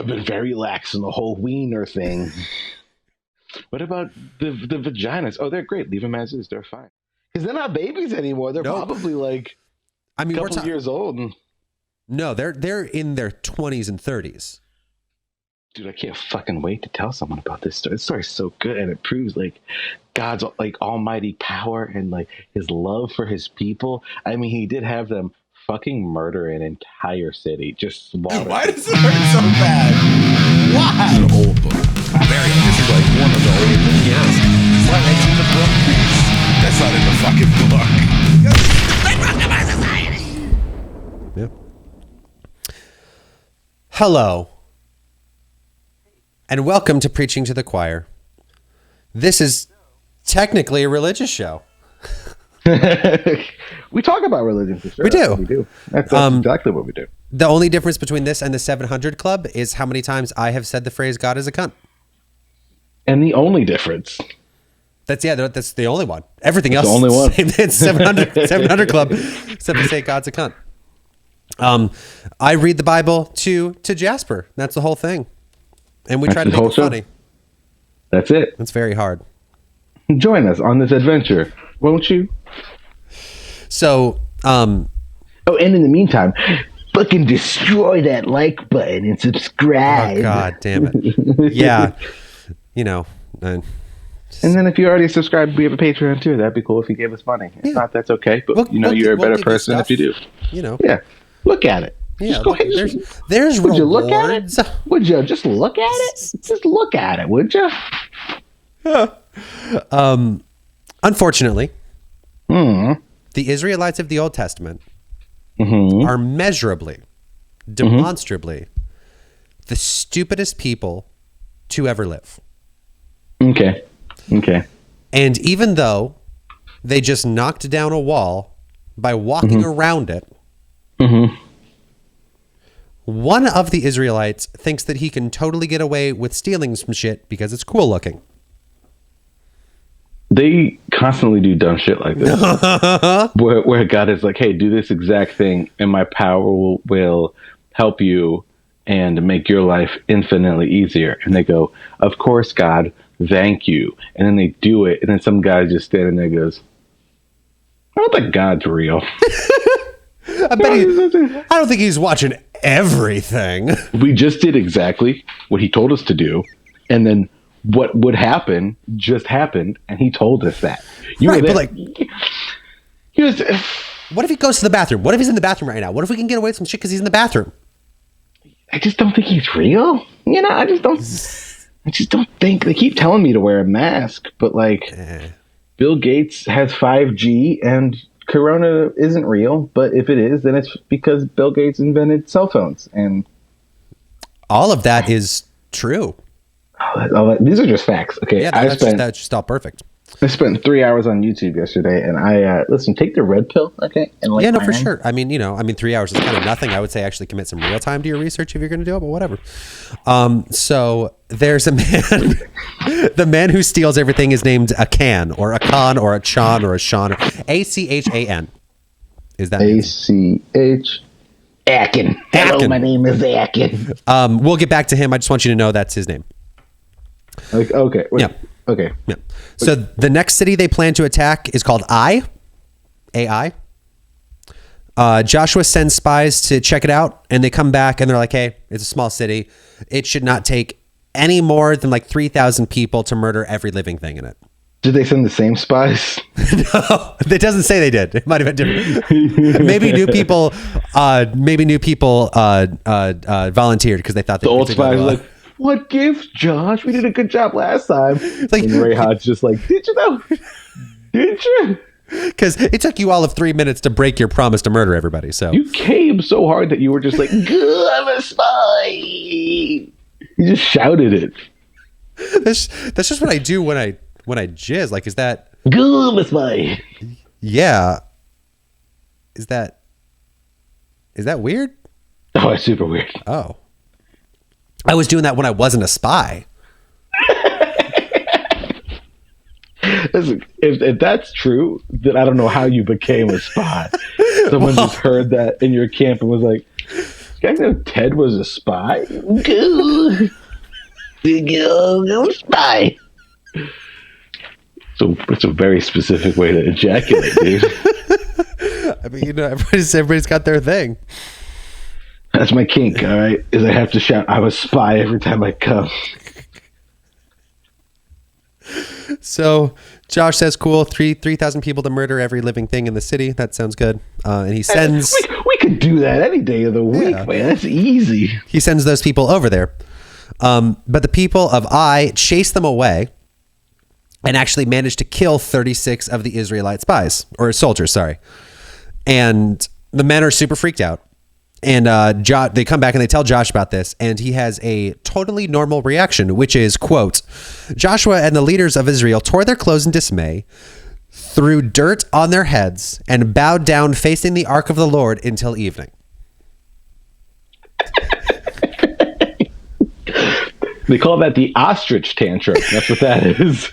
I've been very lax in the whole wiener thing. What about the vaginas? Oh, they're great. Leave them as is. They're fine. Because they're not babies anymore. They're probably like a couple years old. No, they're in their 20s and 30s. Dude, I can't fucking wait to tell someone about this story. This story's so good, and it proves like God's like almighty power and like his love for his people. I mean, he did have them fucking murder an entire city, just slaughter. Dude, why does it hurt so bad? Why? This is an old book. This is like one of the old. Yes. What makes in the book? That's not in the fucking book. Yep. Hello. And welcome to Preaching to the Choir. This is technically a religious show. We talk about religion for sure. We do. We do. That's exactly what we do. The only difference between this and the 700 Club is how many times I have said the phrase "God is a cunt." And the only difference. That's the only one. Everything else, the only one. It's 700 Club, except to say God's a cunt. I read the Bible to Jasper. That's the whole thing. And we try to make it funny. That's it. It's very hard. Join us on this adventure, won't you? So, and in the meantime, fucking destroy that like button and subscribe. Oh, God damn it. Yeah. You know. And then if you already subscribed, we have a Patreon too. That'd be cool if you gave us money. If not, that's okay. But you're a better person if you do. You know. Yeah. Look at it. Yeah, just go ahead. There's would rewards. You look at it? Would you just look at it? Just look at it, would you? Unfortunately, the Israelites of the Old Testament are measurably, demonstrably, the stupidest people to ever live. Okay. And even though they just knocked down a wall by walking around it, one of the Israelites thinks that he can totally get away with stealing some shit because it's cool looking. They constantly do dumb shit like this. where God is like, hey, do this exact thing and my power will help you and make your life infinitely easier. And they go, of course, God, thank you. And then they do it. And then some guy just standing there goes, I don't think God's real. I don't think he's watching everything. We just did exactly what he told us to do. And then what would happen just happened. And he told us that. But like, what if he goes to the bathroom? What if he's in the bathroom right now? What if we can get away with some shit because he's in the bathroom? I just don't think he's real. You know, I just don't think. They keep telling me to wear a mask. But like, Bill Gates has 5G and Corona isn't real, but if it is, then it's because Bill Gates invented cell phones, and all of that is true. These are just facts. Okay, yeah, that's just all perfect. I spent 3 hours on YouTube yesterday, and I listen. Take the red pill, okay? And like, yeah, no, for sure. I mean, 3 hours is kind of nothing. I would say actually commit some real time to your research if you're going to do it, but whatever. So there's a man. The man who steals everything is named Akan, or Akan, or Achan, or Ashan, Achan. Is that ACH? Akin. Hello, my name is Akin. We'll get back to him. I just want you to know that's his name. Okay. Wait. Yeah. Okay. Yeah. So the next city they plan to attack is called AI. Joshua sends spies to check it out, and they come back and they're like, hey, it's a small city. It should not take any more than like 3,000 people to murder every living thing in it. Did they send the same spies? No, it doesn't say they did. It might have been different. Maybe new people volunteered because they thought the old spies were like, what gift, Josh? We did a good job last time. Like, and Ray Hodge just like, did you though? Did you? Because it took you all of 3 minutes to break your promise to murder everybody. So you came so hard that you were just like, I'm a spy. You just shouted it. That's just what I do when I jizz. Like, is that? I'm a spy. Yeah. Is that weird? Oh, it's super weird. Oh. I was doing that when I wasn't a spy. Listen, if that's true, then I don't know how you became a spy. Someone just heard that in your camp and was like, guys know Ted was a spy? Go spy. So it's a very specific way to ejaculate, dude. I mean, you know, everybody's got their thing. That's my kink, all right? Is I have to shout, I'm a spy every time I come. So Josh says, cool, 3,000 people to murder every living thing in the city. That sounds good. And he sends... We could do that any day of the week, Yeah. man. That's easy. He sends those people over there. But the people of Ai chase them away and actually manage to kill 36 of the Israelite spies, or soldiers, sorry. And the men are super freaked out. And they come back and they tell Josh about this, and he has a totally normal reaction, which is, quote, Joshua and the leaders of Israel tore their clothes in dismay, threw dirt on their heads, and bowed down facing the ark of the Lord until evening. They call that the ostrich tantrum. That's what that is.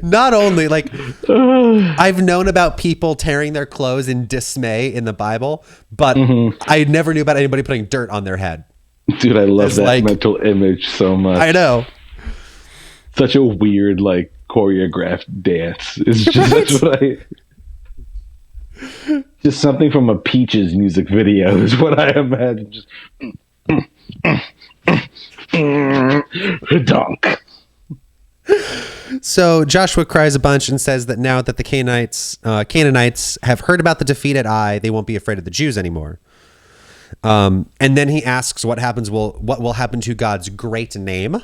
Not only, like, I've known about people tearing their clothes in dismay in the Bible, but I never knew about anybody putting dirt on their head. Dude, I love It's that like- mental image so much. I know. Such a weird, like, choreographed dance. It's just that's what I... Just something from a Peaches music video is what I imagine. Just... Donk. So Joshua cries a bunch and says that now that the Canaanites have heard about the defeat at Ai, they won't be afraid of the Jews anymore. And then he asks what will happen to God's great name.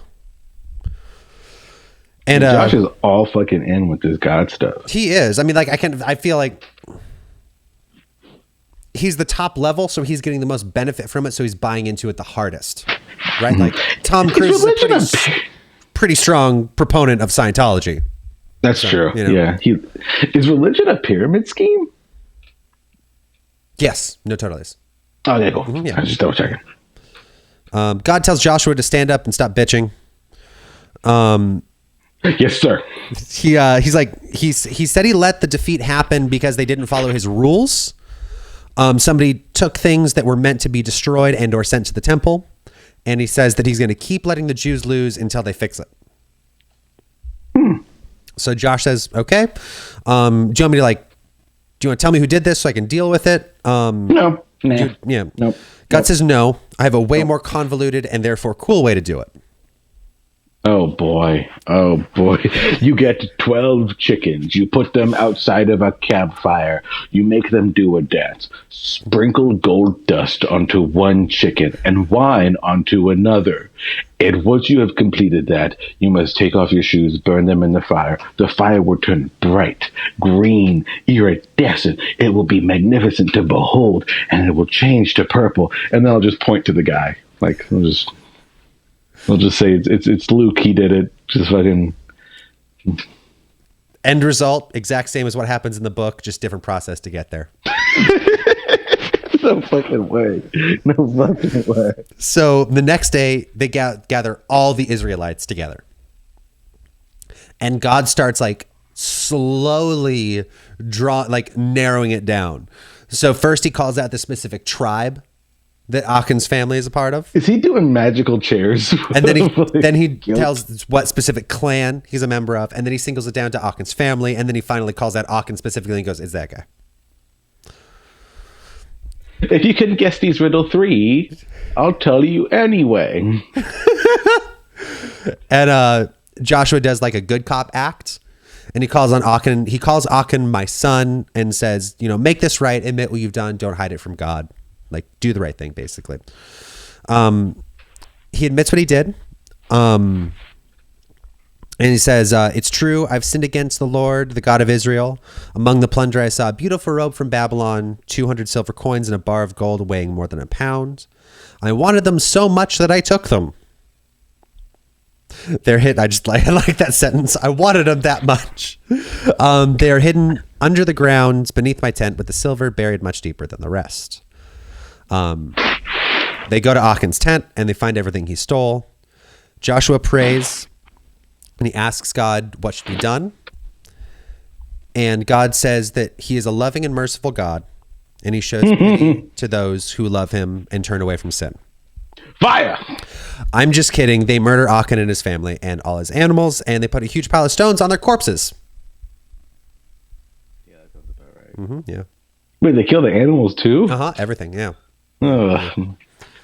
And Josh is all fucking in with this God stuff. he is. I mean, like, I feel like he's the top level, so he's getting the most benefit from it, so he's buying into it the hardest. Right? Like, Tom Cruise is a pretty strong proponent of Scientology. That's true. you know. Yeah. Is religion a pyramid scheme? Yes. No, totally is. Oh, there you go. yeah. I was just double checking. God tells Joshua to stand up and stop bitching. Yes, sir. He's like, he said he let the defeat happen because they didn't follow his rules. Somebody took things that were meant to be destroyed and or sent to the temple. And he says that he's going to keep letting the Jews lose until they fix it. So Josh says, okay. Do you want me to, like, do you want to tell me who did this so I can deal with it? No. Nah. Yeah. Nope. God says, no, I have a way more convoluted and therefore cool way to do it. Oh boy. You get 12 chickens. You put them outside of a campfire. You make them do a dance. Sprinkle gold dust onto one chicken and wine onto another. And once you have completed that, you must take off your shoes, burn them in the fire. The fire will turn bright, green, iridescent. It will be magnificent to behold, and it will change to purple. And then I'll just point to the guy. Like, I'll just say it's Luke. He did it. Just fucking. End result, exact same as what happens in the book, just different process to get there. No fucking way. No fucking way. So the next day, they gather all the Israelites together. And God starts, like, slowly narrowing it down. So first he calls out the specific tribe that Achan's family is a part of. Is he doing magical chairs? And then he tells what specific clan he's a member of, and then he singles it down to Achan's family, and then he finally calls out Achan specifically and goes, "It's that guy." If you can guess these riddle 3, I'll tell you anyway. And Joshua does, like, a good cop act, and he calls on Achan. He calls Achan my son and says, make this right, admit what you've done, don't hide it from God. Like, do the right thing, basically. He admits what he did. And he says, it's true, I've sinned against the Lord, the God of Israel. Among the plunder, I saw a beautiful robe from Babylon, 200 silver coins, and a bar of gold weighing more than a pound. I wanted them so much that I took them. They're hidden. I like that sentence. I wanted them that much. They are hidden under the ground beneath my tent, with the silver buried much deeper than the rest. They go to Achan's tent and they find everything he stole. Joshua prays and he asks God what should be done. And God says that he is a loving and merciful God and he shows pity to those who love him and turn away from sin. Fire! I'm just kidding. They murder Aachen and his family and all his animals, and they put a huge pile of stones on their corpses. Yeah, that sounds about right. Yeah. Wait, they kill the animals too? Everything. Yeah. Ugh.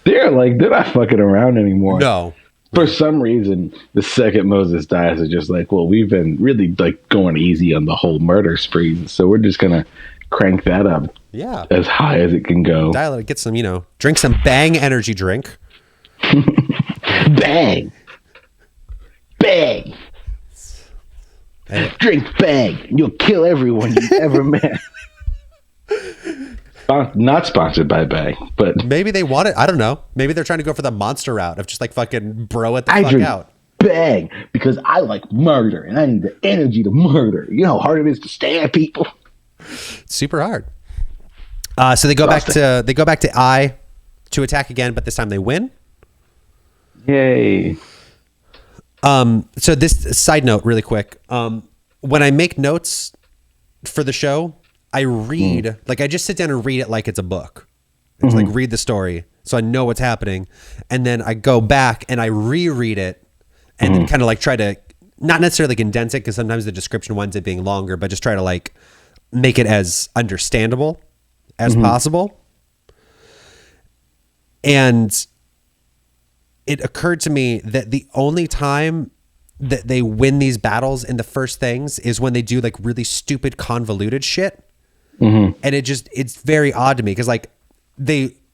They're not fucking around anymore. No. For some reason, the second Moses dies, it's just like, well, we've been really like going easy on the whole murder spree, so we're just gonna crank that up, as high as it can go. Dial it. Get some, drink some Bang energy drink. Bang, bang, drink Bang. You'll kill everyone you ever met. Not sponsored by Bang, but maybe they want it. I don't know. Maybe they're trying to go for the monster route of just like fucking bro it the fuck out. Bang, because I like murder and I need the energy to murder. You know how hard it is to stab people. It's super hard. So they go back to I to attack again, but this time they win. Yay. So this side note really quick. When I make notes for the show, I read, like I just sit down and read it like it's a book. It's like read the story so I know what's happening. And then I go back and I reread it and then kind of like try to not necessarily condense it because sometimes the description winds up being longer, but just try to like make it as understandable as possible. And it occurred to me that the only time that they win these battles in the first things is when they do like really stupid convoluted shit. And it's very odd to me because like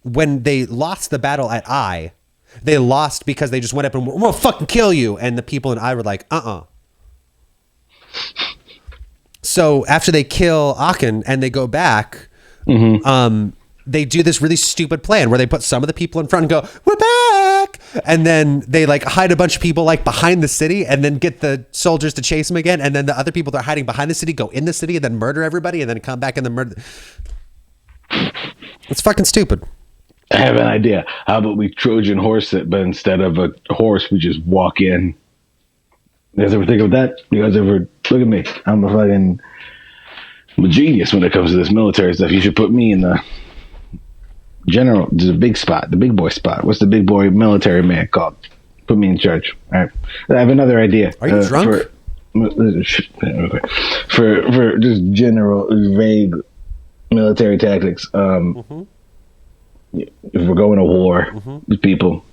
when they lost the battle at I, they lost because they just went up and we'll fucking kill you. And the people in I were like, So after they kill Aachen and they go back, they do this really stupid plan where they put some of the people in front and go, we're back. And then they like hide a bunch of people like behind the city and then get the soldiers to chase them again. And then the other people that are hiding behind the city go in the city and then murder everybody and then come back and then murder. It's fucking stupid. I have an idea. How about we Trojan horse it, but instead of a horse, we just walk in. You guys ever think of that? You guys ever look at me? I'm a genius when it comes to this military stuff. You should put me in the general, the big spot, the big boy spot. What's the big boy military man called? Put me in charge. All right. I have another idea. Are you drunk? For just general vague military tactics. If we're going to war with people,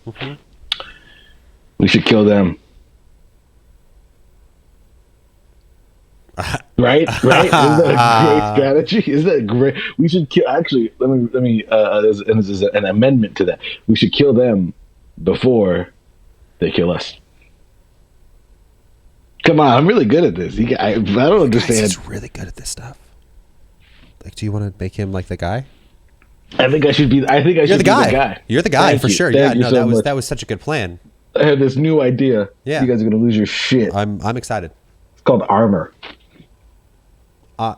we should kill them. Right? Isn't that a great strategy? Isn't that great? We should kill. Actually, let me. There's an amendment to that. We should kill them before they kill us. Come on, I'm really good at this. I don't understand. He's really good at this stuff. Like, do you want to make him like the guy? I think I should be. You're the guy. You're the guy. Thank for you. Sure. Thank yeah. No, that was such a good plan. I have this new idea. Yeah. You guys are gonna lose your shit. I'm excited. It's called armor.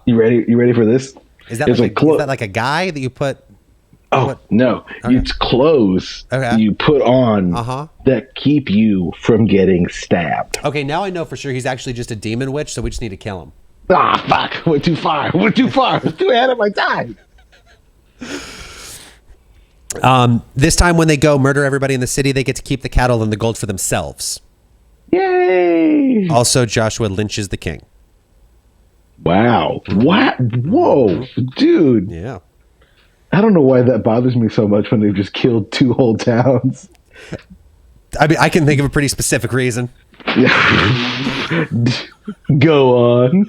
You ready? You ready for this? Is that like a guy that you put? Oh no! Okay. It's clothes you put on that keep you from getting stabbed. Okay, now I know for sure he's actually just a demon witch, so we just need to kill him. Ah, fuck! Went too far. Went too far. I was too ahead of my time. This time when they go murder everybody in the city, they get to keep the cattle and the gold for themselves. Yay! Also, Joshua lynches the king. Wow. What? Whoa. Dude. Yeah. I don't know why that bothers me so much when they've just killed 2 whole towns. I mean, I can think of a pretty specific reason. Go on.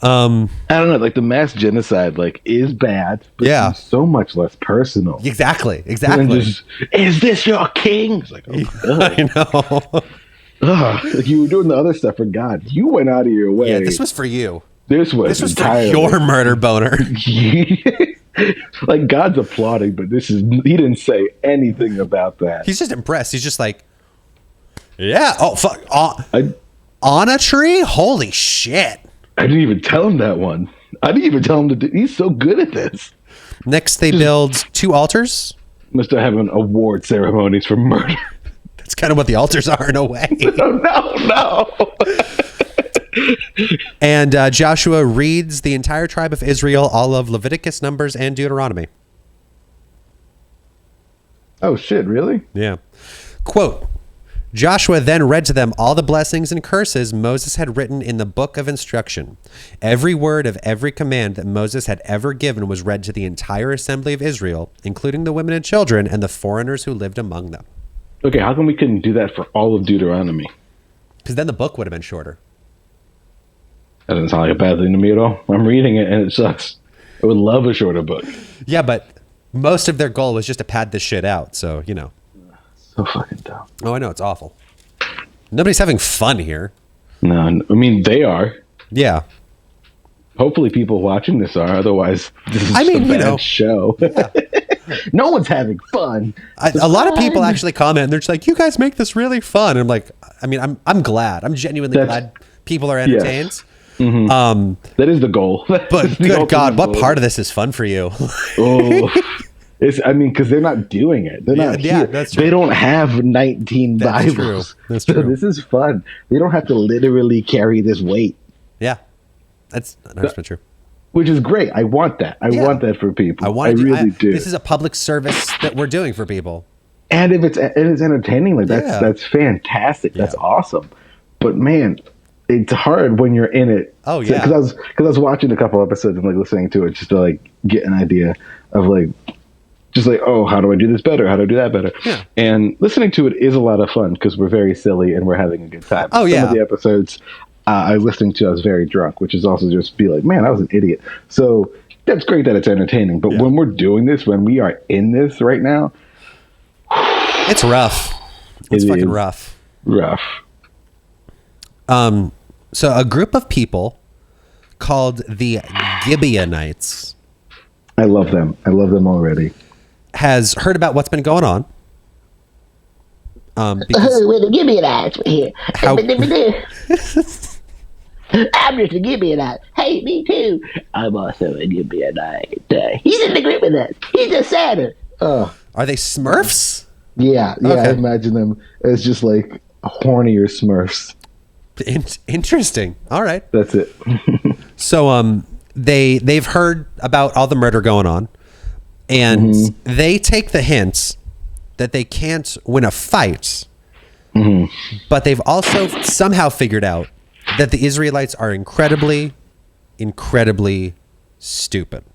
I don't know, like the mass genocide is bad, but it's so much less personal. Exactly. Just, is this your king? It's like, oh, I know. Like you were doing the other stuff for God. You went out of your way. Yeah, this was for you. This was for your murder boner. Like God's applauding, but he didn't say anything about that. He's just impressed. He's just like, yeah. Oh fuck. On a tree? Holy shit. I didn't even tell him that one. I didn't even tell him to do. He's so good at this. Next, they build 2 altars. Must have having award ceremonies for murder. That's kind of what the altars are in a way. No. And Joshua reads the entire tribe of Israel, all of Leviticus, Numbers, and Deuteronomy. Oh, shit, really? Yeah. Quote, Joshua then read to them all the blessings and curses Moses had written in the book of instruction. Every word of every command that Moses had ever given was read to the entire assembly of Israel, including the women and children and the foreigners who lived among them. Okay, how come we couldn't do that for all of Deuteronomy? Because then the book would have been shorter. That doesn't sound like a bad thing to me at all. I'm reading it and it sucks. I would love a shorter book. Yeah, but most of their goal was just to pad this shit out. So, you know. So fucking dumb. Oh, I know. It's awful. Nobody's having fun here. No, I mean, they are. Yeah. Hopefully people watching this are. Otherwise, this is a bad show. Yeah. No one's having fun. A lot of people actually comment and they're just like, you guys make this really fun. And I'm like, I mean, I'm glad. I'm genuinely glad people are entertained. Yes. Mm-hmm. That is the goal. But good God, what part of this is fun for you? Because they're not doing it. They're not here. That's true. They don't have 19 Bibles. True. That's true. So this is fun. They don't have to literally carry this weight. Yeah, that's 100% true. Which is great. I want that. I want that for people. I really do. This is a public service that we're doing for people. And if it's entertaining, like that's fantastic. That's awesome. But man, it's hard when you're in it. Oh yeah. Because I was watching a couple episodes and like listening to it just to like get an idea of like. Just like, oh, how do I do this better? How do I do that better? Yeah. And listening to it is a lot of fun because we're very silly and we're having a good time. Oh, yeah. Some of the episodes I was listening to, I was very drunk, which is also just be like, man, I was an idiot. So that's great that it's entertaining. But when we're doing this, when we are in this right now, it's rough. It's fucking rough. Rough. So a group of people called the Gibeonites. I love them. I love them already. Has heard about what's been going on. Well, the Gibeonites were here. I'm just a Gibeonite. Hey, me too. I'm also a Gibeonite. He's in the group with us. He's a Saturn. Are they Smurfs? Yeah. Okay. I imagine them as just like hornier Smurfs. Interesting. All right. That's it. So they've heard about all the murder going on. And they take the hints that they can't win a fight, but they've also somehow figured out that the Israelites are incredibly, incredibly stupid.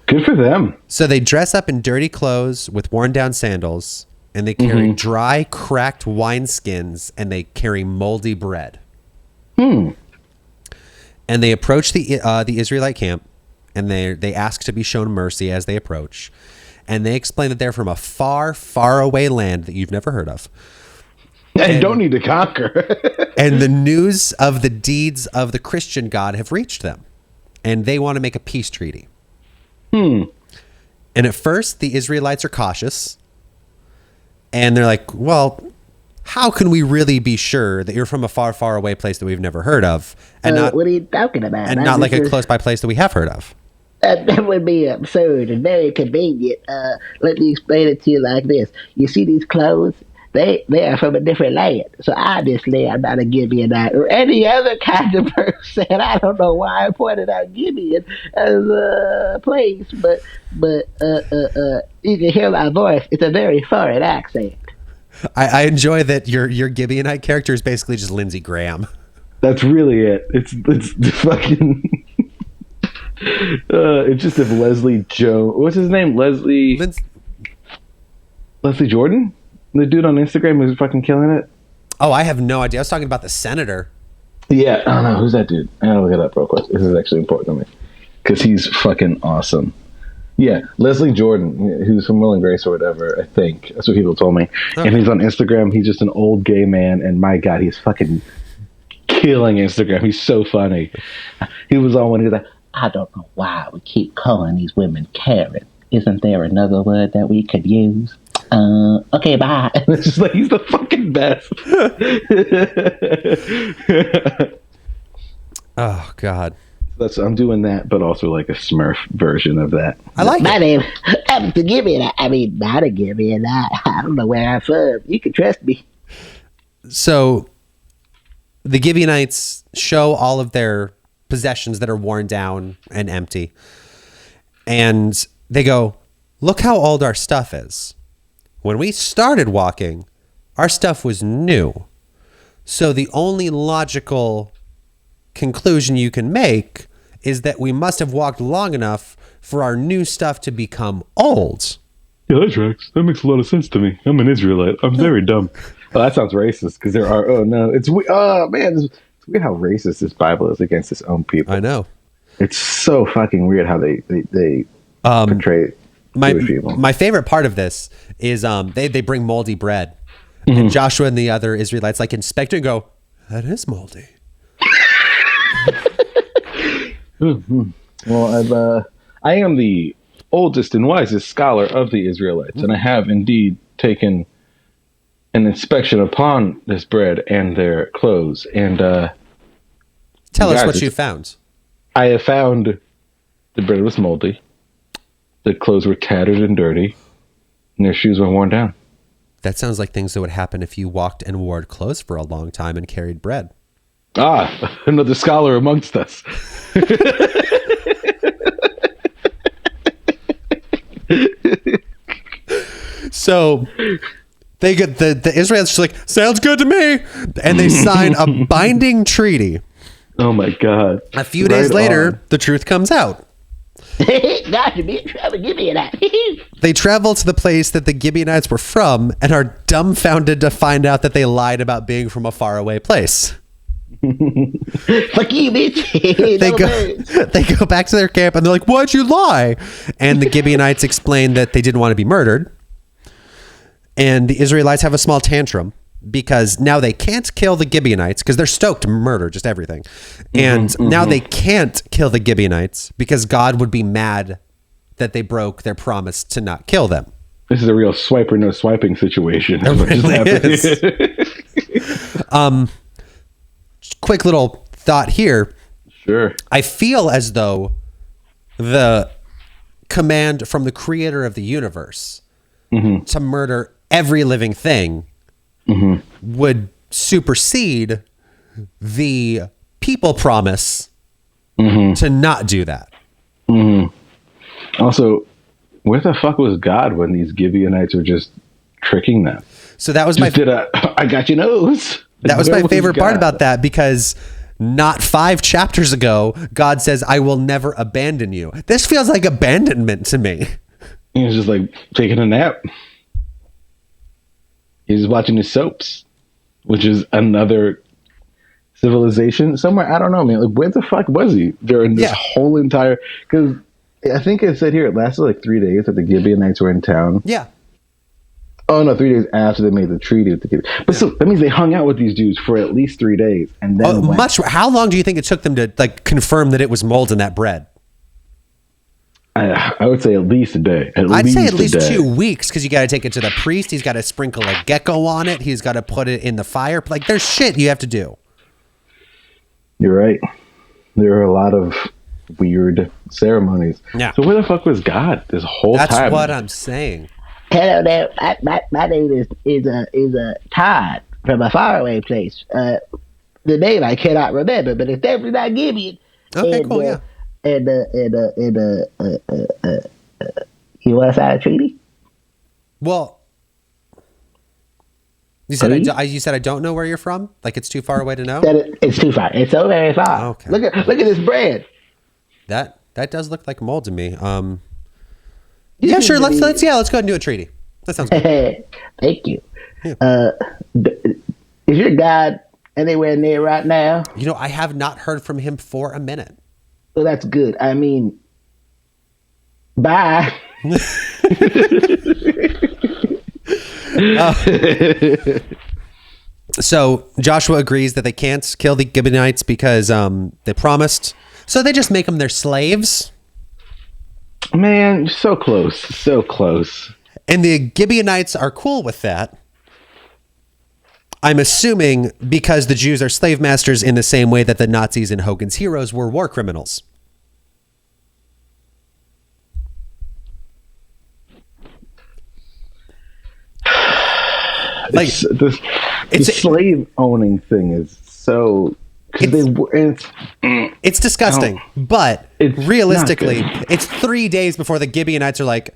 Good for them. So they dress up in dirty clothes with worn down sandals, and they carry dry, cracked wineskins, and they carry moldy bread. And they approach the Israelite camp. And they ask to be shown mercy as they approach. And they explain that they're from a far, far away land that you've never heard of. And don't need to conquer. And the news of the deeds of the Christian God have reached them. And they want to make a peace treaty. And at first, the Israelites are cautious. And they're like, well, how can we really be sure that you're from a far, far away place that we've never heard of? And not, what are you talking about? And not like a close by place that we have heard of. That would be absurd and very convenient. Let me explain it to you like this. You see these clothes? They are from a different land. So obviously I'm not a Gibeonite or any other kind of person. I don't know why I pointed out Gibeon as a place, but you can hear my voice. It's a very foreign accent. I enjoy that your Gibeonite character is basically just Lindsey Graham. That's really it. It's fucking... it's just if Leslie Joe... What's his name? Leslie Jordan? The dude on Instagram who's fucking killing it? Oh, I have no idea. I was talking about the senator. Yeah, I don't know. Who's that dude? I gotta look it up real quick. This is actually important to me. Because he's fucking awesome. Yeah, Leslie Jordan, who's from Will and Grace or whatever, I think. That's what people told me. Okay. And he's on Instagram. He's just an old gay man. And my God, he's fucking killing Instagram. He's so funny. He was on when he was like, I don't know why we keep calling these women Karen. Isn't there another word that we could use? Okay, bye. It's just like, he's the fucking best. Oh, God. I'm doing that, but also like a Smurf version of that. I like my name. Forgive me. I mean, not a Gibeonite. I don't know where I'm from. You can trust me. So the Gibeonites show all of their possessions that are worn down and empty. And they go, look how old our stuff is. When we started walking, our stuff was new. So the only logical conclusion you can make is that we must have walked long enough for our new stuff to become old. Yeah, that tracks. That makes a lot of sense to me. I'm an Israelite. I'm very dumb. Oh, that sounds racist because there are. Oh no, it's man, it's weird how racist this Bible is against its own people. I know. It's so fucking weird how they portray Jewish people. My favorite part of this is they bring moldy bread, and Joshua and the other Israelites like inspect it and go, that is moldy. Well, I am the oldest and wisest scholar of the Israelites, and I have indeed taken an inspection upon this bread and their clothes. And tell us what you found. I have found the bread was moldy, the clothes were tattered and dirty, and their shoes were worn down. That sounds like things that would happen if you walked and wore clothes for a long time and carried bread. Ah, another scholar amongst us. So they get the Israelites are like, sounds good to me, and they sign a binding treaty. Oh my God! A few days later, the truth comes out. God, you be in trouble. Give me that. They travel to the place that the Gibeonites were from and are dumbfounded to find out that they lied about being from a faraway place. Fuck you, bitch. They go back to their camp and they're like, why'd you lie? And the Gibeonites explain that they didn't want to be murdered. And the Israelites have a small tantrum because now they can't kill the Gibeonites because they're stoked to murder just everything. And now they can't kill the Gibeonites because God would be mad that they broke their promise to not kill them. This is a real swipe or no swiping situation. It really is. Quick little thought here. Sure. I feel as though the command from the creator of the universe to murder every living thing would supersede the people promise to not do that. Also, where the fuck was God when these Gibeonites were just tricking them? So that was I got your nose. That was my favorite part about that, because not 5 chapters ago, God says, I will never abandon you. This feels like abandonment to me. He was just like taking a nap. He's watching his soaps, which is another civilization somewhere. I don't know, man. Like, where the fuck was he during this whole entire? Because I think it said here it lasted like 3 days that the Gibeonites were in town. Yeah. Oh no, 3 days after they made the treaty with the Gibeonites. But so that means they hung out with these dudes for at least 3 days, and then How long do you think it took them to like confirm that it was mold in that bread? I would say at least a day. I'd say at least 2 weeks, because you got to take it to the priest. He's got to sprinkle a gecko on it. He's got to put it in the fire. Like, there's shit you have to do. You're right. There are a lot of weird ceremonies. Yeah. So where the fuck was God this whole time? That's what I'm saying. Hello there. My name is Todd from a faraway place. The name I cannot remember, but it's definitely not Gibeon. Okay, cool, yeah. And you want to sign a treaty? Well, you said I don't know where you're from. Like, it's too far away to know. It's too far. It's so very far. Okay. Look at this bread. That does look like mold to me. Yeah, sure. Let's go ahead and do a treaty. That sounds good. Thank you. Yeah. Is your God anywhere near right now? You know, I have not heard from him for a minute. Well, that's good. I mean, bye. So Joshua agrees that they can't kill the Gibeonites because they promised. So they just make them their slaves. Man, so close. So close. And the Gibeonites are cool with that. I'm assuming because the Jews are slave masters in the same way that the Nazis and Hogan's Heroes were war criminals. Like the slave owning thing is so because they were. It's disgusting, but It's realistically, not good. it's 3 days before the Gibeonites are like,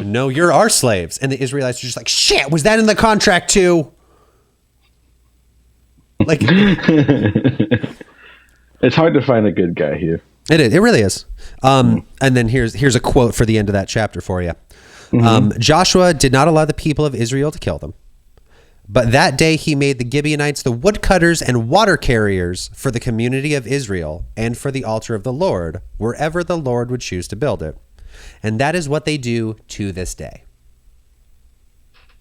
no, you're our slaves. And the Israelites are just like, shit, was that in the contract too? Like, It's hard to find a good guy here. it is. It really is. And then here's a quote for the end of that chapter for you. Joshua did not allow the people of Israel to kill them. But that day he made the Gibeonites the woodcutters and water carriers for the community of Israel and for the altar of the Lord, wherever the Lord would choose to build it. And that is what they do to this day.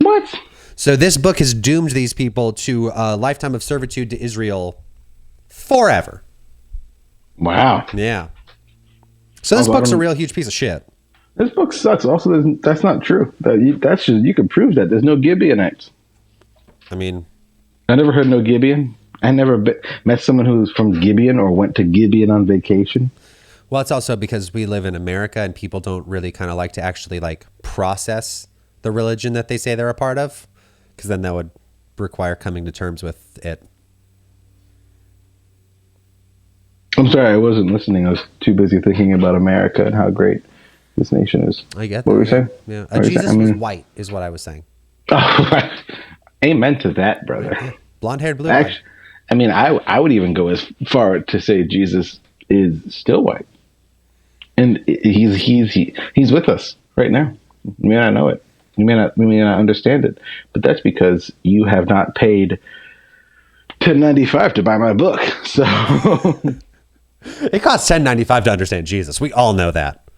What? So this book has doomed these people to a lifetime of servitude to Israel forever. Wow. Yeah. So this book's a real huge piece of shit. This book sucks. Also, that's not true. That's just, you can prove that. There's no Gibeonites. I mean, I never heard no Gibeon. I never met someone who was from Gibeon or went to Gibeon on vacation. well, it's also because we live in America and people don't really kind of like to actually like process the religion that they say they're a part of, because then that would require coming to terms with it. I'm sorry, I wasn't listening. I was too busy thinking about America and how great this nation is. I get that. What were you saying? Yeah. What were you Jesus saying? was white is what I was saying. Oh, amen to that, brother. Blonde haired, blue Actually, I mean, I would even go as far to say Jesus is still white, and he's with us right now. You may not know it, you may not understand it, but that's because you have not paid $10.95 to buy my book. So It costs $10.95 to understand Jesus. We all know that.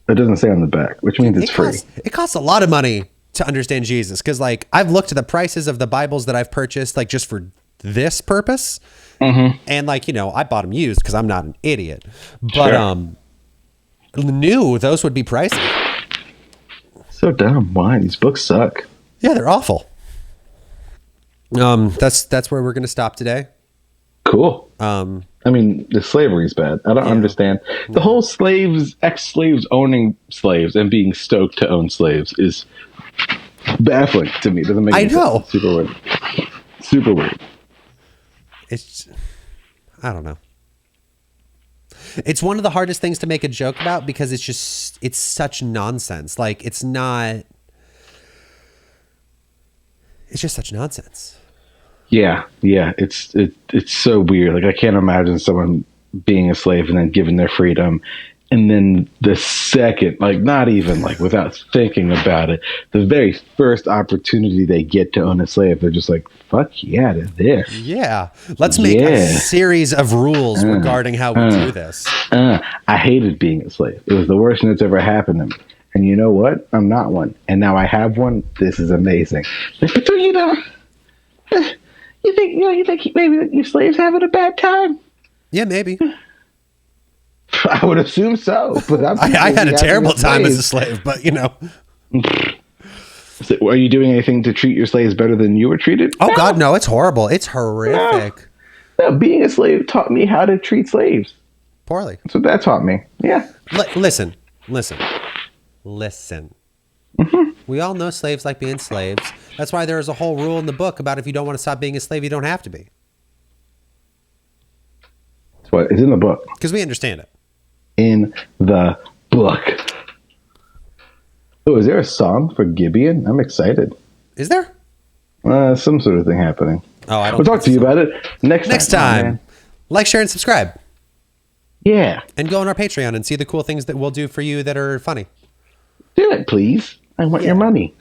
it doesn't say on the back, which means it's free. It costs a lot of money to understand Jesus, because like I've looked at the prices of the Bibles that I've purchased, like just for this purpose, and like, you know, I bought them used because I'm not an idiot, but new, those would be pricey. So dumb. Why? These books suck. Yeah, they're awful. That's where we're gonna stop today. Cool. I mean, the slavery's bad. I don't understand. The whole ex-slaves owning slaves and being stoked to own slaves is baffling to me. It doesn't make any sense. Super weird. Super weird. It's, I don't know. It's one of the hardest things to make a joke about because it's such nonsense. Like it's just such nonsense. Yeah. It's so weird. Like I can't imagine someone being a slave and then given their freedom, and then the second, like not even like without thinking about it, the very first opportunity they get to own a slave, they're just like, "Fuck yeah to this." Yeah, let's make a series of rules regarding how we do this. I hated being a slave. It was the worst thing that's ever happened to me. And you know what? I'm not one. And now I have one. This is amazing. But you know, you think maybe your slaves having a bad time? Yeah, maybe. I would assume so. But I had a terrible time as a slave, but you know. So, are you doing anything to treat your slaves better than you were treated? Oh no. God, no! It's horrible. It's horrific. No, being a slave taught me how to treat slaves Poorly. That's what that taught me. Yeah. Listen. We all know slaves like being slaves. That's why there is a whole rule in the book about if you don't want to stop being a slave, you don't have to be. That's what it's in the book. Because we understand it. In the book. Oh, is there a song for Gibeon? I'm excited. Is there? Some sort of thing happening. Oh, I don't. We'll talk to you about it next time. Man. Like, share, and subscribe. Yeah. And go on our Patreon and see the cool things that we'll do for you that are funny. Do it, please. I want your money.